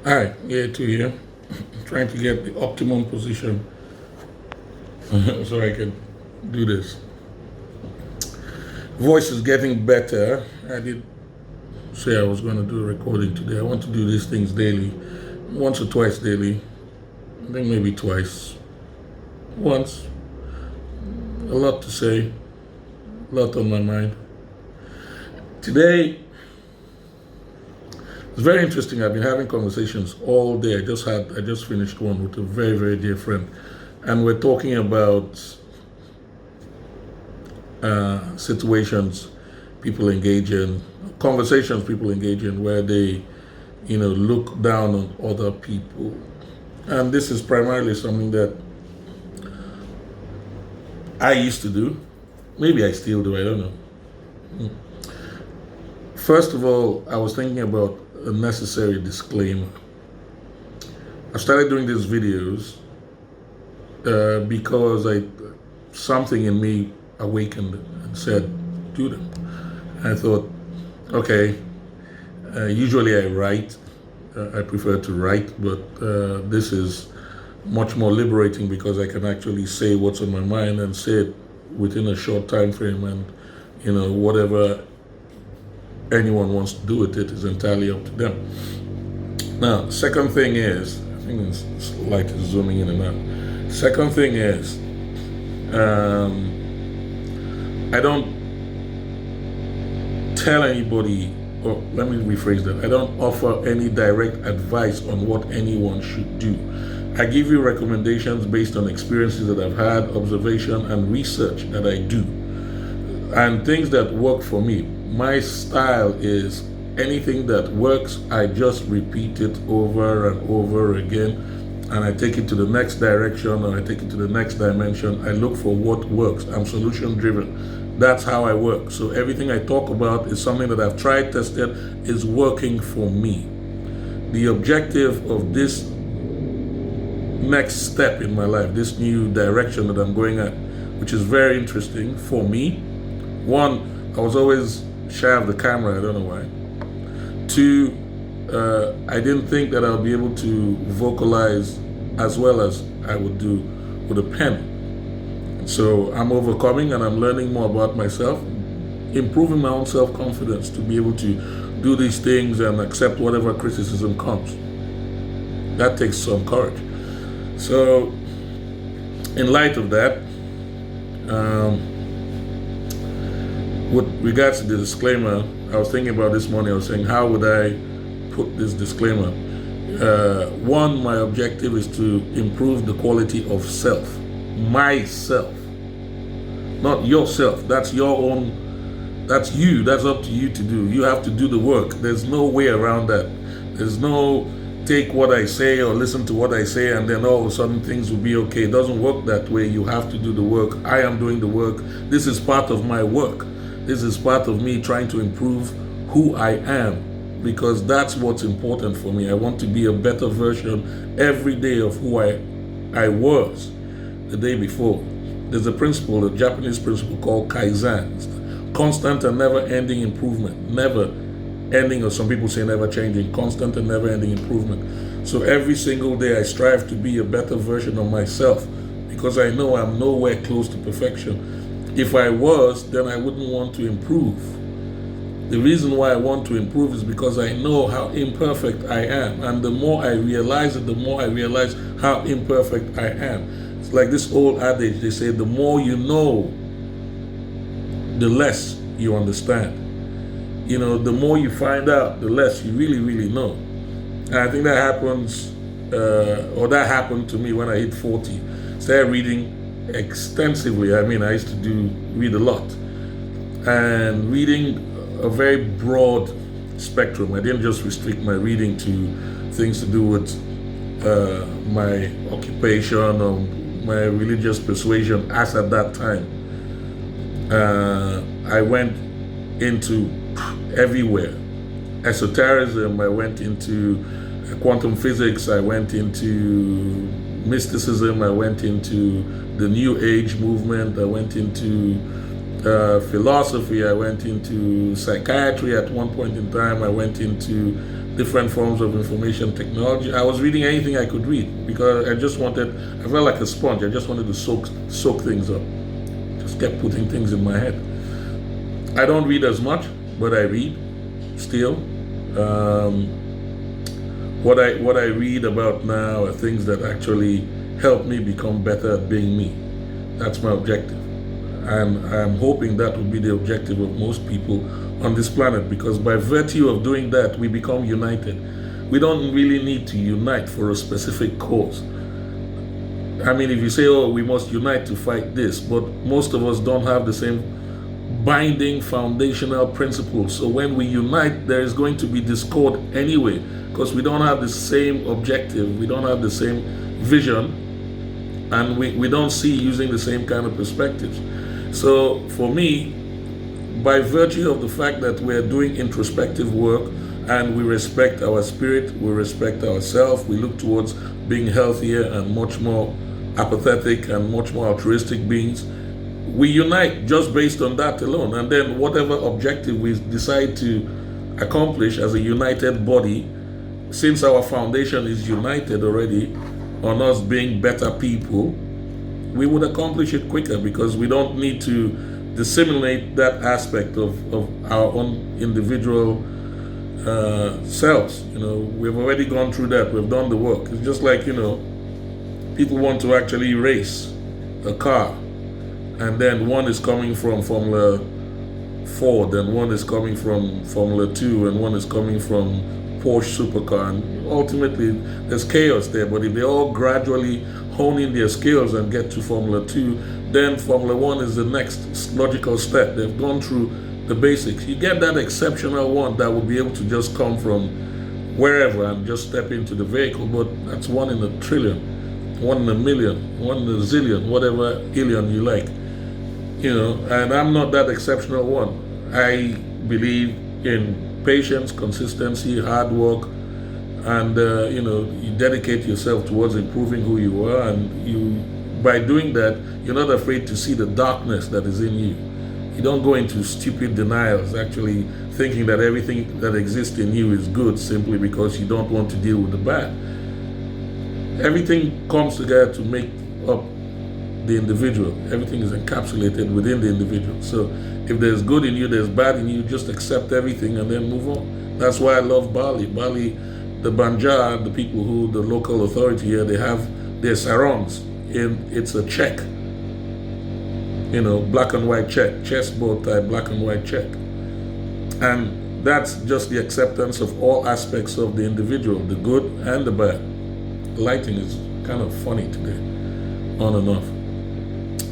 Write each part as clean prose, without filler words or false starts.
Hi, yeah, to you. Trying to get the optimum position so I can do this. Voice is getting better. I did say I was going to do a recording today. I want to do these things daily, once or twice daily. I think maybe twice. Once. A lot to say, a lot on my mind. Today, it's very interesting. I've been having conversations all day. I just finished one with a very, very dear friend. And we're talking about situations people engage in, conversations people engage in where they, look down on other people. And this is primarily something that I used to do. Maybe I still do, I don't know. First of all, I was thinking about a necessary disclaimer. I started doing these videos because something in me awakened and said, do them. I thought, okay, usually I write. I prefer to write, but this is much more liberating because I can actually say what's on my mind and say it within a short time frame, and whatever anyone wants to do with it is entirely up to them. Now, second thing is, I think this light is zooming in and out. Second thing is, I don't tell anybody, or let me rephrase that, I don't offer any direct advice on what anyone should do. I give you recommendations based on experiences that I've had, observation, and research that I do, and things that work for me. My style is anything that works, I just repeat it over and over again, and I take it to the next direction, or I take it to the next dimension. I look for what works. I'm solution driven. That's how I work. So everything I talk about is something that I've tried, tested, is working for me. The objective of this next step in my life, this new direction that I'm going at, which is very interesting for me. One, I was always shy of the camera, I don't know why. Two, I didn't think that I'll be able to vocalize as well as I would do with a pen. So I'm overcoming and I'm learning more about myself, improving my own self-confidence to be able to do these things and accept whatever criticism comes. That takes some courage. So in light of that, with regards to the disclaimer, I was thinking about this morning. I was saying, how would I put this disclaimer? One, my objective is to improve the quality of self, myself, not yourself. That's your own, that's you, that's up to you to do. You have to do the work. There's no way around that. There's no take what I say or listen to what I say and then all of a sudden things will be okay. It doesn't work that way. You have to do the work. I am doing the work. This is part of my work. This is part of me trying to improve who I am, because that's what's important for me. I want to be a better version every day of who I was the day before. There's a principle, a Japanese principle called Kaizen, constant and never-ending improvement, never ending, or some people say never changing, constant and never-ending improvement. So every single day I strive to be a better version of myself, because I know I'm nowhere close to perfection. If I was, then I wouldn't want to improve. The reason why I want to improve is because I know how imperfect I am. And the more I realize it, the more I realize how imperfect I am. It's like this old adage, they say, the more you know, the less you understand. The more you find out, the less you really, really know. And I think that happens, or that happened to me when I hit 40. Started reading extensively. I mean, I used to read a lot. And reading a very broad spectrum. I didn't just restrict my reading to things to do with my occupation or my religious persuasion as at that time. I went into everywhere. Esotericism, I went into quantum physics, I went into mysticism, I went into the New Age movement, I went into philosophy, I went into psychiatry at one point in time, I went into different forms of information technology. I was reading anything I could read because I felt like a sponge. I just wanted to soak things up. Just kept putting things in my head. I don't read as much, but I read still. What I read about now are things that actually help me become better at being me. That's my objective. And I'm hoping that will be the objective of most people on this planet, because by virtue of doing that, we become united. We don't really need to unite for a specific cause. I mean, if you say, oh, we must unite to fight this, but most of us don't have the same binding foundational principles. So when we unite, there is going to be discord anyway, because we don't have the same objective, we don't have the same vision, and we don't see using the same kind of perspectives. So for me, by virtue of the fact that we're doing introspective work and we respect our spirit, we respect ourselves, we look towards being healthier and much more apathetic and much more altruistic beings, we unite just based on that alone. And then whatever objective we decide to accomplish as a united body, since our foundation is united already on us being better people, we would accomplish it quicker, because we don't need to disseminate that aspect of our own individual selves. We've already gone through that. We've done the work. It's just like, people want to actually race a car, and then one is coming from Formula Ford, and one is coming from Formula 2, and one is coming from Porsche supercar, and ultimately there's chaos there. But if they all gradually hone in their skills and get to Formula 2, then Formula 1 is the next logical step. They've gone through the basics. You get that exceptional one that will be able to just come from wherever and just step into the vehicle, but that's 1 in a trillion, 1 in a million, 1 in a zillion, whatever alien you like. And I'm not that exceptional one. I believe in patience, consistency, hard work, and you dedicate yourself towards improving who you are, and by doing that, you're not afraid to see the darkness that is in you. You don't go into stupid denials, actually thinking that everything that exists in you is good simply because you don't want to deal with the bad. Everything comes together to make up the individual. Everything is encapsulated within the individual. So if there's good in you, there's bad in you, just accept everything and then move on. That's why I love Bali. Bali, the Banjar, the people the local authority here, they have their sarongs. It's a check, black and white check, chessboard type black and white check. And that's just the acceptance of all aspects of the individual, the good and the bad. The lighting is kind of funny today, on and off.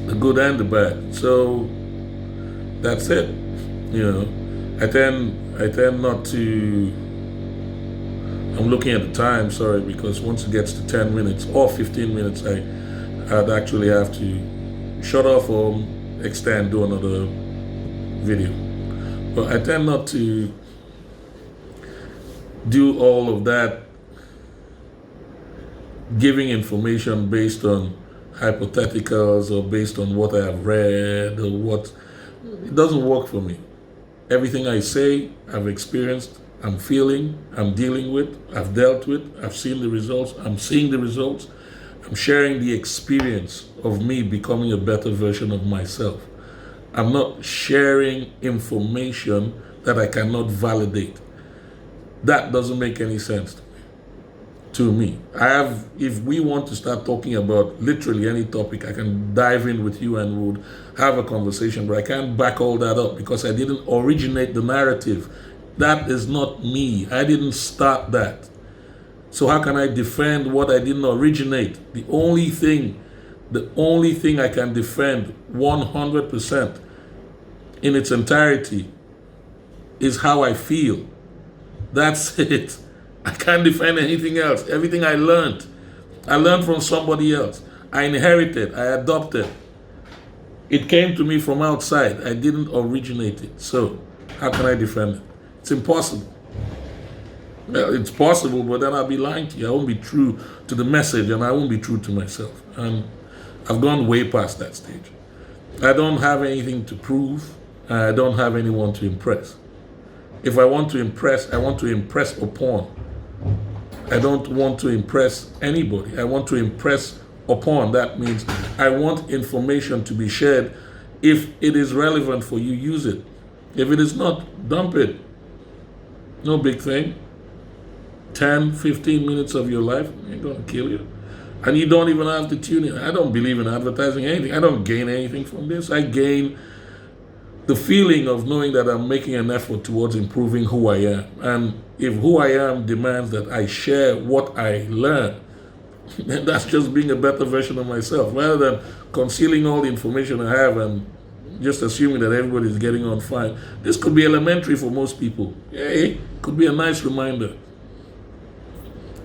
The good and the bad. So that's it. I tend not to. I'm looking at the time, sorry, because once it gets to 10 minutes or 15 minutes, I'd actually have to shut off or extend, do another video. But I tend not to do all of that, giving information based on hypotheticals or based on what I have read or what. It doesn't work for me. Everything I say, I've experienced, I'm feeling, I'm dealing with, I've dealt with, I've seen the results, I'm seeing the results. I'm sharing the experience of me becoming a better version of myself. I'm not sharing information that I cannot validate. That doesn't make any sense to me. If we want to start talking about literally any topic, I can dive in with you and we'll have a conversation, but I can't back all that up because I didn't originate the narrative. That is not me. I didn't start that. So how can I defend what I didn't originate? The only thing I can defend 100% in its entirety is how I feel. That's it. I can't defend anything else. Everything I learned from somebody else. I inherited, I adopted. It came to me from outside. I didn't originate it. So how can I defend it? It's impossible. Well, it's possible, but then I'll be lying to you. I won't be true to the message and I won't be true to myself. And I've gone way past that stage. I don't have anything to prove, and I don't have anyone to impress. If I want to impress, I want to impress upon. I don't want to impress anybody. I want to impress upon. That means I want information to be shared. If it is relevant for you, use it. If it is not, dump it. No big thing. 10, 15 minutes of your life ain't gonna kill you. And you don't even have to tune in. I don't believe in advertising anything. I don't gain anything from this. I gain the feeling of knowing that I'm making an effort towards improving who I am. And if who I am demands that I share what I learn, then that's just being a better version of myself, rather than concealing all the information I have and just assuming that everybody's getting on fine. This could be elementary for most people. Hey, could be a nice reminder.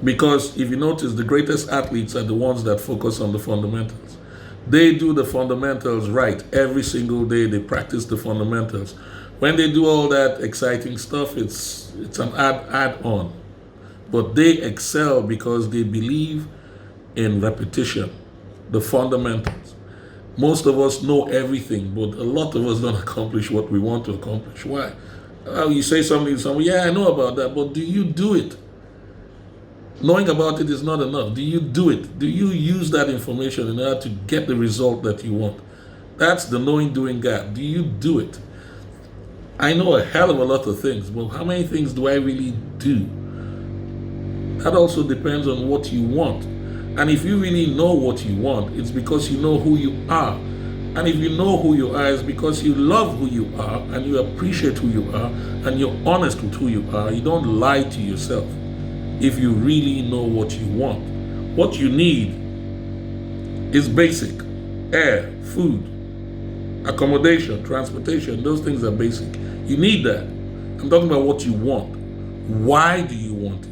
Because if you notice, the greatest athletes are the ones that focus on the fundamentals. They do the fundamentals right every single day. They practice the fundamentals. When they do all that exciting stuff, it's an add-on. But they excel because they believe in repetition, the fundamentals. Most of us know everything, but a lot of us don't accomplish what we want to accomplish. Why? You say something to someone, yeah, I know about that, but do you do it? Knowing about it is not enough. Do you do it? Do you use that information in order to get the result that you want? That's the knowing doing gap. Do you do it? I know a hell of a lot of things, but how many things do I really do? That also depends on what you want. And if you really know what you want, it's because you know who you are. And if you know who you are, it's because you love who you are and you appreciate who you are and you're honest with who you are. You don't lie to yourself. If you really know what you want, what you need is basic: air, food, accommodation, transportation. Those things are basic. You need that. I'm talking about what you want. Why do you want it?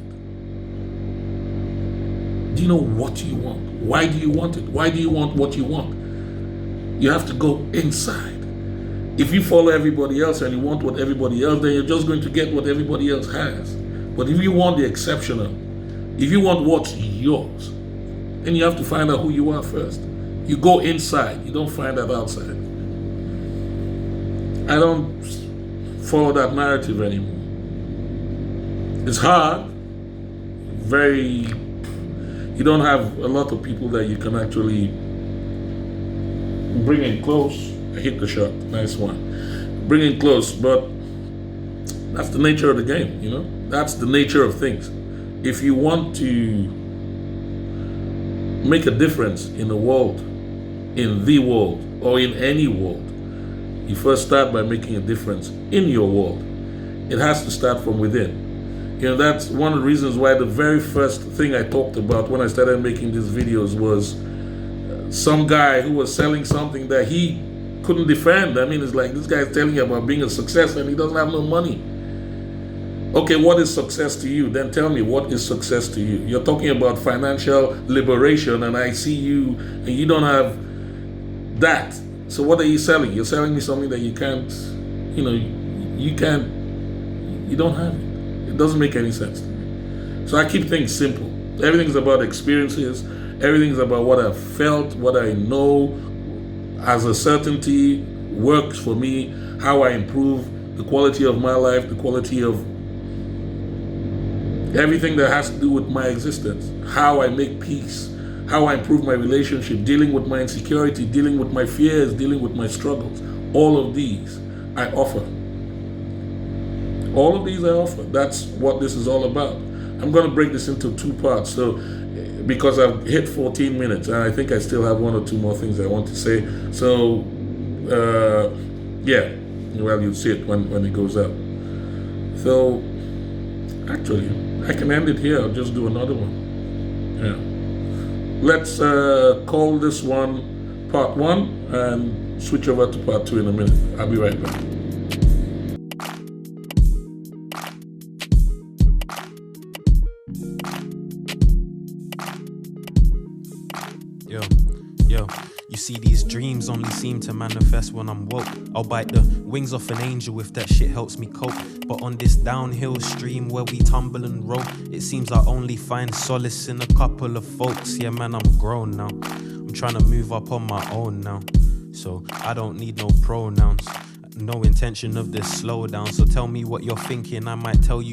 Do you know what you want? Why do you want it? Why do you want what you want? You have to go inside. If you follow everybody else and you want what everybody else, then you're just going to get what everybody else has. But if you want the exceptional, if you want what's yours, then you have to find out who you are first. You go inside. You don't find that outside. I don't follow that narrative anymore. It's hard. You don't have a lot of people that you can actually bring in close. I hit the shot. Nice one. Bring in close, but that's the nature of the game, you know? That's the nature of things. If you want to make a difference in the world, or in any world, you first start by making a difference in your world. It has to start from within. You know, that's one of the reasons why the very first thing I talked about when I started making these videos was some guy who was selling something that he couldn't defend. I mean, it's like this guy's telling you about being a success and he doesn't have no money. Okay, what is success to you? Then tell me, what is success to you? You're talking about financial liberation and I see you and you don't have that. So what are you selling? You're selling me something that you can't, you don't have it. It doesn't make any sense to me. So I keep things simple. Everything's about experiences. Everything's about what I've felt, what I know as a certainty works for me, how I improve the quality of my life, the quality of everything that has to do with my existence, how I make peace, how I improve my relationship, dealing with my insecurity, dealing with my fears, dealing with my struggles. All of these I offer. All of these I offer. That's what this is all about. I'm going to break this into two parts. So, because I've hit 14 minutes, and I think I still have one or two more things I want to say. So, yeah, well, you'll see it when it goes up. So, actually, I can end it here. I'll just do another one. Yeah. Let's call this one part 1 and switch over to part 2 in a minute. I'll be right back. Yo, you see these dreams only seem to manifest when I'm woke. I'll bite the wings off an angel if that shit helps me cope. But on this downhill stream where we tumble and roll, it seems I only find solace in a couple of folks. Yeah man, I'm grown now. I'm trying to move up on my own now. So I don't need no pronouns. No intention of this slowdown. So tell me what you're thinking, I might tell you